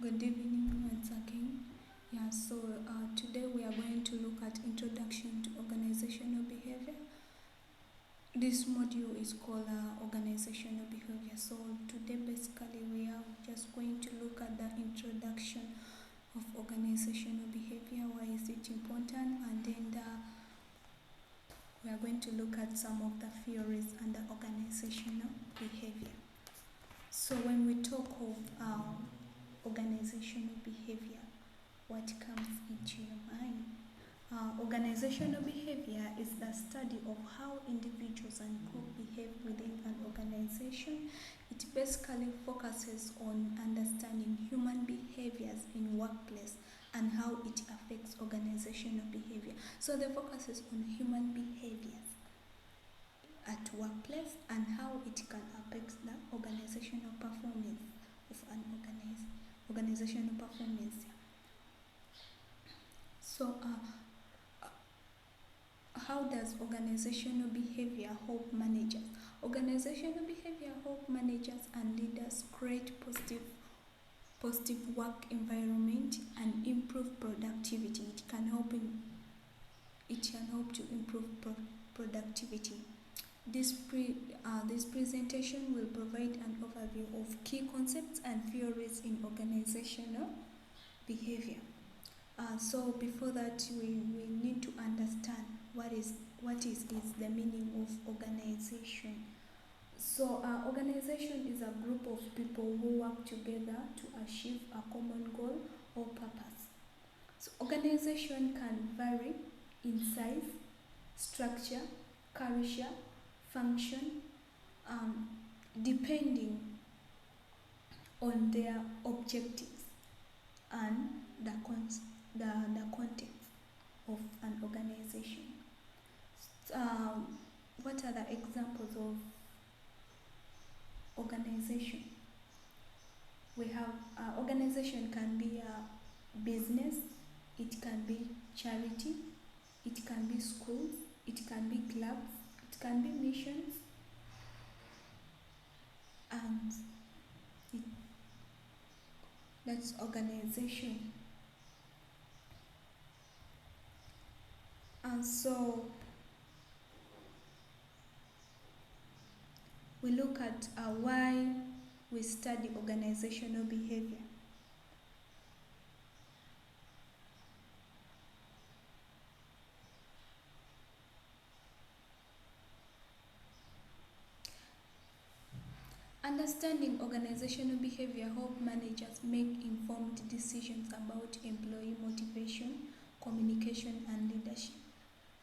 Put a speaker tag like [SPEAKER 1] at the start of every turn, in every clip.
[SPEAKER 1] Good evening once again. Today we are going to look at Introduction to Organizational Behavior. This module is called Organizational Behavior. So today basically we are just going to look at the introduction of organizational behavior, why is it important, and then we are going to look at some of the theories under organizational behavior. So when we talk of organizational behavior, what comes into your mind? Organizational behavior is the study of how individuals and groups behave within an organization. It basically focuses on understanding human behaviors in workplace and how it affects organizational behavior. So the focus is on human behaviors at workplace and how it can affect the organizational performance of an organizational performance. So how does organizational behavior help managers? Organizational behavior help managers and leaders create positive work environment and improve productivity. It can help to improve productivity. This presentation will provide an overview of key concepts and theories in organizational behavior. So before that, we need to understand what is the meaning of organization. So organization is a group of people who work together to achieve a common goal or purpose. So organization can vary in size, structure, culture, function, depending on their objectives and the context of an organization. What are the examples of organization? We have organization can be a business, it can be charity, it can be schools, it can be clubs, it can be missions, and that's organization. And so we look at why we study organizational behavior. Understanding organizational behavior help managers make informed decisions about employee motivation, communication, and leadership.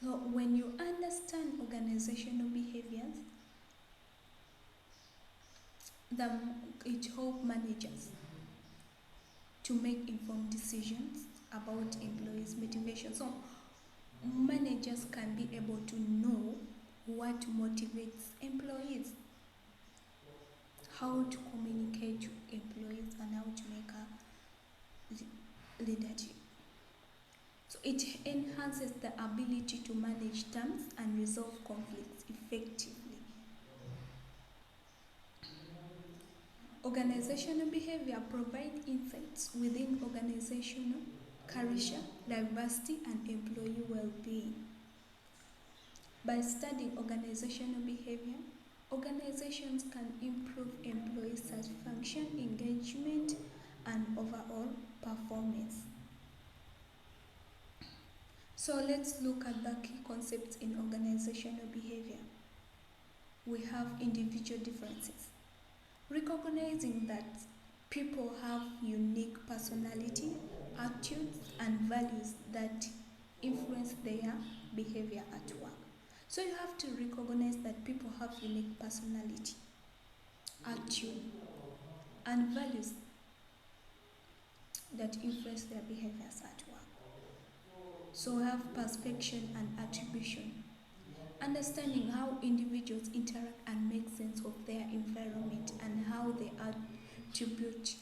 [SPEAKER 1] So when you understand organizational behaviors, it helps managers to make informed decisions about employees' motivation. So managers can be able to know what motivates employees, how to communicate to employees, and how to make a leadership. So it enhances the ability to manage terms and resolve conflicts effectively. Organizational behavior provides insights within organizational culture, diversity, and employee well-being. By studying organizational behavior, organizations can improve employee satisfaction, engagement, and overall performance. So let's look at the key concepts in organizational behavior. We have individual differences. Recognizing that people have unique personality, attitudes, and values that influence their behavior at work. So you have to recognize that people have unique personality, attitude, and values that influence their behaviors at work. So we have perception and attribution. Understanding how individuals interact and make sense of their environment and how they attribute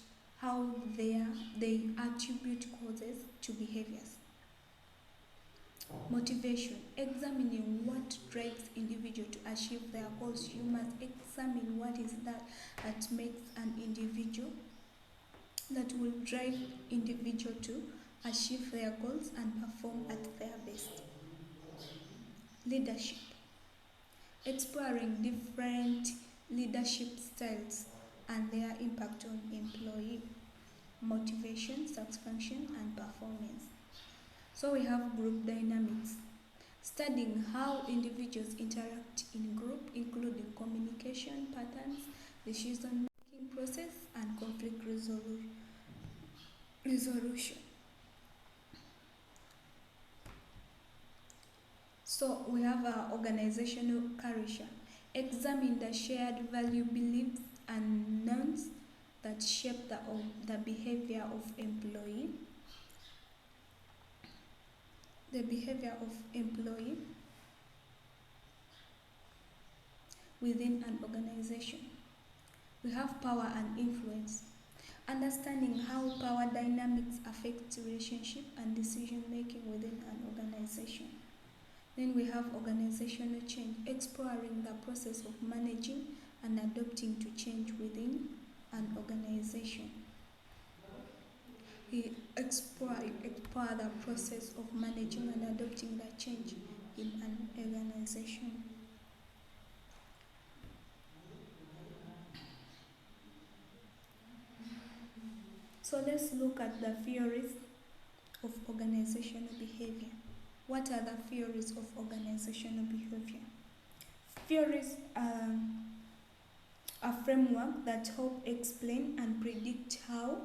[SPEAKER 1] causes to behaviors. Motivation. Examining what drives individual to achieve their goals. You must examine what is that makes an individual that will drive individual to achieve their goals and perform at their best. Leadership. Exploring different leadership styles and their impact on employee motivation, satisfaction, and performance. So we have group dynamics, studying how individuals interact in group, including communication patterns, decision-making process, and conflict resolution. So we have organizational culture. Examine the shared value, beliefs, and norms that shape the behavior of employee. The behavior of employee within an organization. We have power and influence. Understanding how power dynamics affect relationship and decision making within an organization. Then we have organizational change, exploring the process of managing and adapting to change within an organization. We explore the process of managing and adopting the change in an organization. So let's look at the theories of organizational behavior. What are the theories of organizational behavior? Theories are a framework that help explain and predict how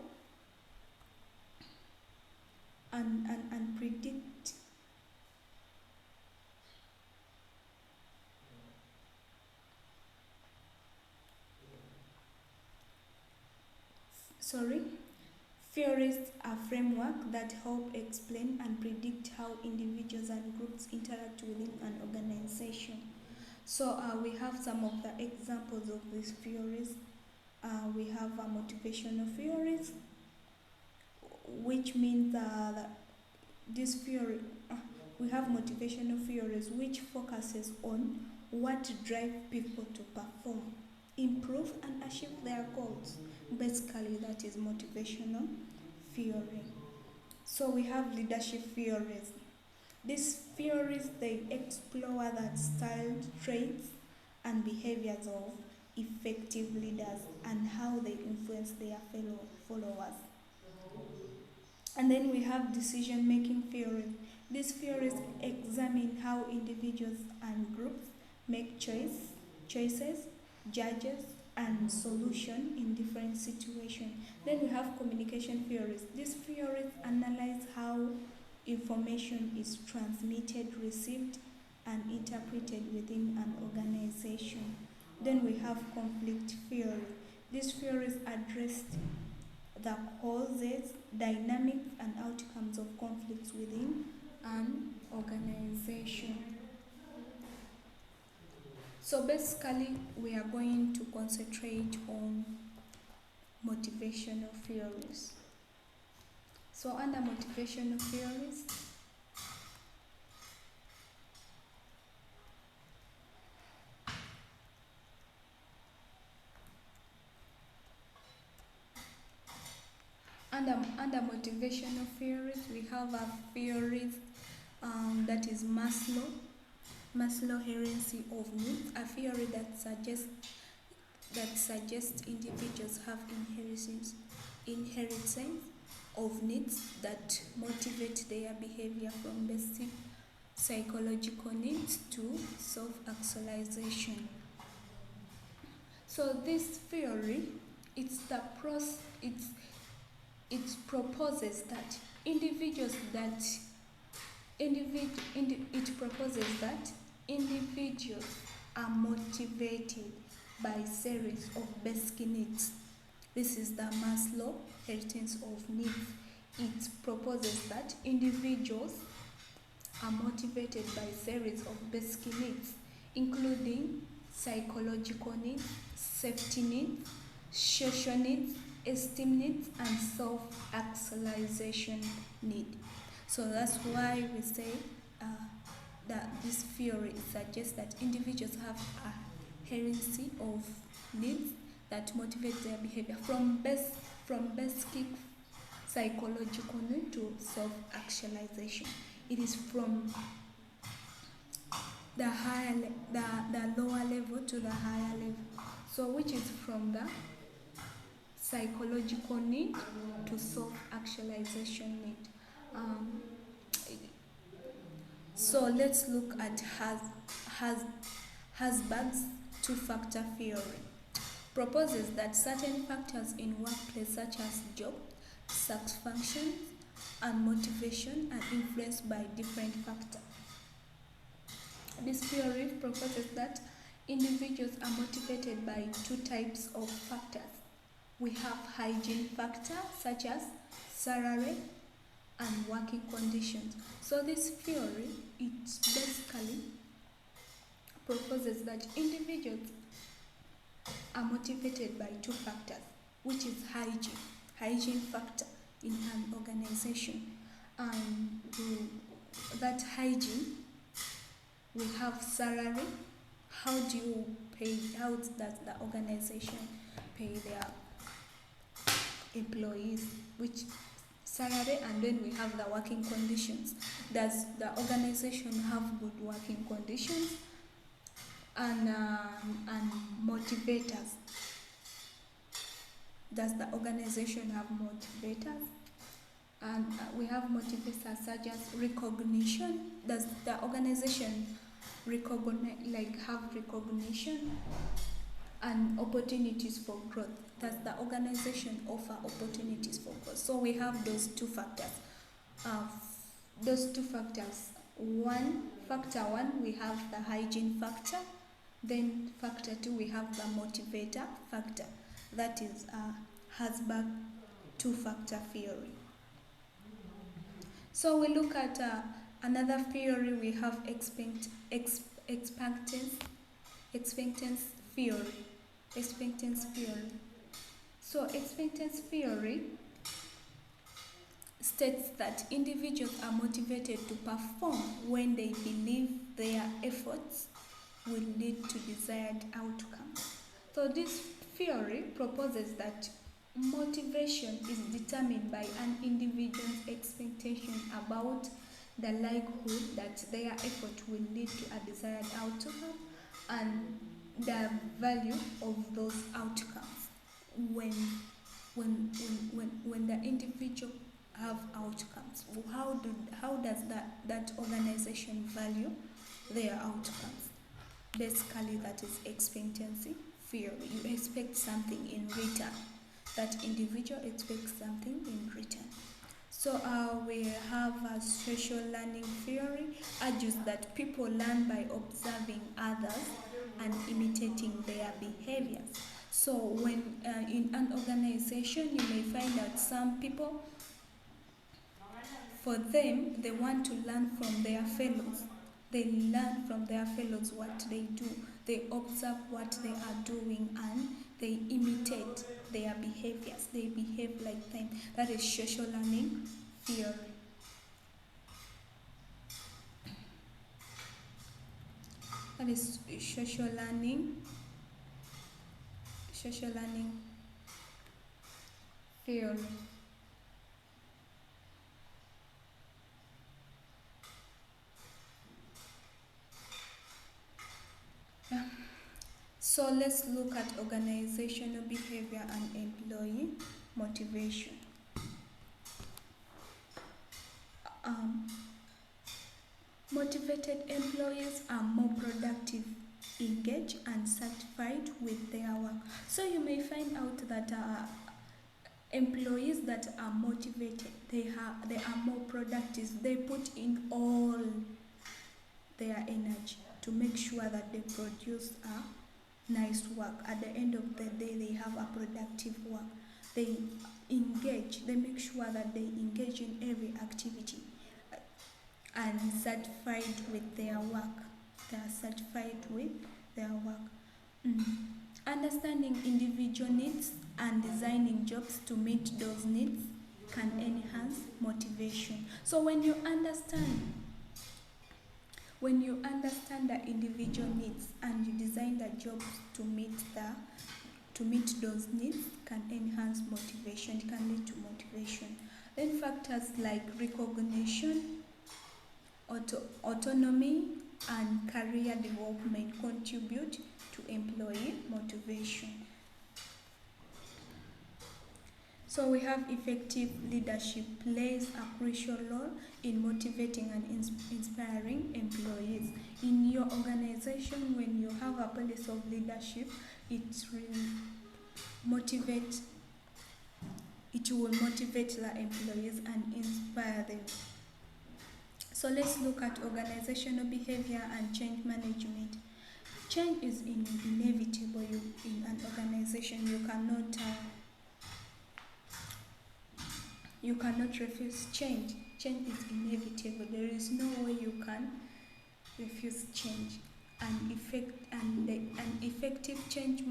[SPEAKER 1] and predict theories are framework that help explain and predict how individuals and groups interact within an organization. So we have some of the examples of these theories. We have motivational theories, which means that this theory, we have motivational theories which focuses on what drives people to perform, improve, and achieve their goals. Basically, that is motivational theory. So we have leadership theories. These theories, they explore the style, traits, and behaviors of effective leaders and how they influence their fellow followers. And then we have decision-making theories. These theories examine how individuals and groups make choices, judges, and solution in different situations. Then we have communication theories. These theories analyze how information is transmitted, received, and interpreted within an organization. Then we have conflict theory. These theories address the causes, dynamics, and outcomes of conflicts within an organization. So basically, we are going to concentrate on motivational theories. So under motivational theories, under motivational theories, we have a theories that is Maslow hierarchy of needs, a theory that suggests individuals have inheritance of needs that motivate their behavior, from basic psychological needs to self-actualization. So this theory, it proposes that individuals are motivated by series of basic needs. This is the Maslow hierarchy of needs. It proposes that individuals are motivated by series of basic needs, including psychological needs, safety needs, social needs, esteem needs, and self-actualization need. So that's why we say that this theory suggests that individuals have a hierarchy of needs that motivate their behavior, from from basic psychological need to self-actualization. It is from the lower level to the higher level. So which is from the psychological need to self-actualization need. So let's look at Herzberg's two-factor theory. Proposes that certain factors in workplace such as job satisfaction and motivation are influenced by different factors. This theory proposes that individuals are motivated by two types of factors. We have hygiene factors such as salary and working conditions. So this theory, it basically proposes that individuals are motivated by two factors, which is hygiene factor in an organization. And that hygiene, we have salary. How does the organization pay their employees, which salary? And then we have the working conditions. Does the organization have good working conditions? And motivators. Does the organization have motivators? And we have motivators such as recognition. Does the organization have recognition and opportunities for growth? Does the organization offer opportunities for growth? So we have those two factors. Factor one, we have the hygiene factor. Then factor two, we have the motivator factor. That is Herzberg two-factor theory. So we look at another theory. We have expectance theory. So expectance theory states that individuals are motivated to perform when they believe their efforts will lead to desired outcomes. So this theory proposes that motivation is determined by an individual's expectation about the likelihood that their effort will lead to a desired outcome and the value of those outcomes when the individual have outcomes. How does that organization value their outcomes? Basically, that is expectancy theory. You expect something in return. That individual expects something in return. So we have a social learning theory, argues that people learn by observing others and imitating their behaviors. So when in an organization, you may find that some people, for them, they want to learn from their fellows. They learn from their fellows what they do. They observe what they are doing and they imitate their behaviors. They behave like them. That is social learning theory. That is social learning theory. So let's look at organizational behavior and employee motivation. Motivated employees are more productive, engaged, and satisfied with their work. So you may find out that employees that are motivated, they are more productive. They put in all their energy to make sure that they produce nice work. At the end of the day, they have a productive work. They engage, they make sure that they engage in every activity and satisfied with their work. They are satisfied with their work. Understanding individual needs and designing jobs to meet those needs can enhance motivation. So when you understand the individual needs and you design the jobs to meet to meet those needs can enhance motivation, it can lead to motivation. Then factors like recognition, autonomy, and career development contribute to employee motivation. So we have effective leadership plays a crucial role in motivating and inspiring employees. In your organization, when you have a policy of leadership, it will motivate the employees and inspire them. So let's look at organizational behavior and change management. Change is inevitable in an organization. You cannot refuse change. Change is inevitable. There is no way you can refuse change. And effective change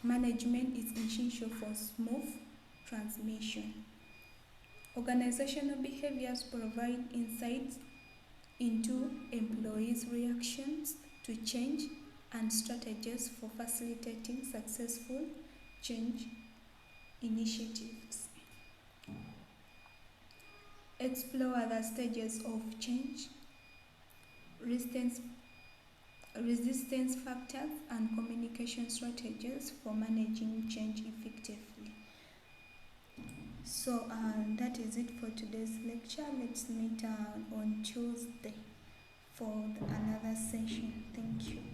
[SPEAKER 1] management is essential for smooth transmission. Organizational behaviors provide insights into employees' reactions to change and strategies for facilitating successful change initiatives. Explore other stages of change, resistance factors, and communication strategies for managing change effectively. So that is it for today's lecture. Let's meet on Tuesday for another session. Thank you.